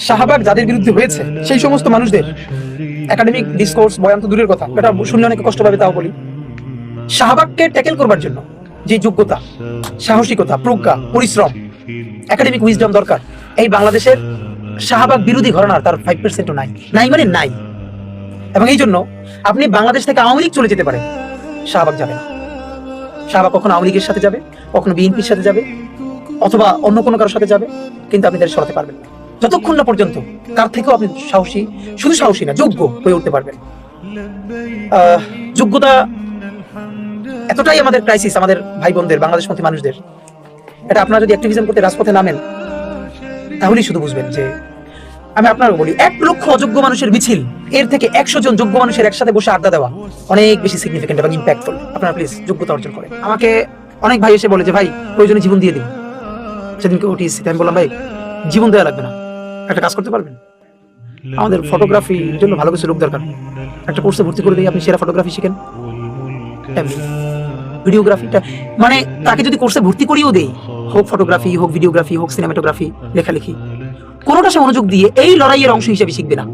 শাহবাগ যাদের বিরুদ্ধে হয়েছে সেই সমস্ত মানুষদের একাডেমিক ডিসকোর্স বয়ান তো দূরের কথা, এটা শুনলে অনেকে কষ্ট পাবে, তাও বলি শাহবাগকে ট্যাকেল করবার জন্য যে যোগ্যতা, সাহসিকতা, প্রজ্ঞা, পরিশ্রম, একাডেমিক উইজডম দরকার, এই বাংলাদেশের শাহবাগ বিরোধী ঘরানার তার 5%ও নাই, নাই মানে নাই। এবং এই জন্য আপনি বাংলাদেশ থেকে আওয়ামী লীগ চলে যেতে পারেন, শাহবাগ যাবে না। শাহবাগ কখনো আওয়ামী লীগের সাথে যাবে, কখনো বিএনপির সাথে যাবে, অথবা অন্য কোনো কারোর সাথে যাবে, কিন্তু আপনি তাদের সরাতে পারবেন না যতক্ষণ না পর্যন্ত তার থেকেও আপনি সাহসী, শুধু সাহসী না, যোগ্য হয়ে উঠতে পারবেন। যোগ্যতা এতটাই আমাদের ক্রাইসিস, আমাদের ভাই বোনদের, বাংলাদেশপন্থী মানুষদের। এটা আপনারা যদি অ্যাক্টিভিজম করতে রাজপথে নামেন তাহলেই শুধু বুঝবেন যে, আমি আপনাকে বলি, 1 লক্ষ অযোগ্য মানুষের মিছিল এর থেকে 100 জন যোগ্য মানুষের একসাথে বসে আড্ডা দেওয়া অনেক বেশি সিগনিফিকেন্ট এবং ইম্প্যাক্টফুল। আপনারা প্লিজ যোগ্যতা অর্জন করেন। আমাকে অনেক ভাই এসে বলে যে ভাই প্রয়োজনে জীবন দিয়ে দিন। সেদিনকে ওটিএসসি আমি বললাম ভাই জীবন দেওয়া লাগবে না, একটা কাজ করতে পারবেন? আমাদের ফটোগ্রাফির জন্য ভালো কিছু লোক দরকার, একটা কোর্সে ভর্তি করে দিই, আপনি সেরা ফটোগ্রাফি শিখেন। ভিডিওগ্রাফিটা মানে তাকে যদি কোর্সে ভর্তি করিয়েও দেই, হোক ফটোগ্রাফি, হোক ভিডিওগ্রাফি, হোক সিনেমাটোগ্রাফি, লেখালেখি, কোনোটা সে মনোযোগ দিয়ে এই লড়াইয়ের অংশ হিসেবে শিখবে না,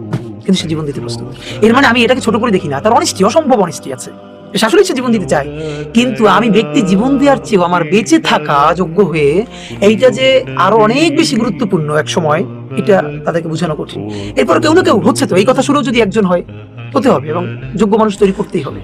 কিন্তু সে জীবন দিতে প্রস্তুত। এর মানে আমি এটাকে ছোট করে দেখি না, তার অনেস্টি, অসম্ভব অনেস্টি আছে, আসলে সে জীবন দিতে চায়। কিন্তু আমি ব্যক্তি জীবন দেওয়ার চেয়েও আমার বেঁচে থাকা যোগ্য হয়ে এইটা যে আরো অনেক বেশি গুরুত্বপূর্ণ এক সময়, এটা তাদেরকে বোঝানো কঠিন। এরপর কেউ না কেউ হচ্ছে, তো এই কথা শুনেও যদি একজন হয়, হতে হবে এবং যোগ্য মানুষ তৈরি করতেই হবে।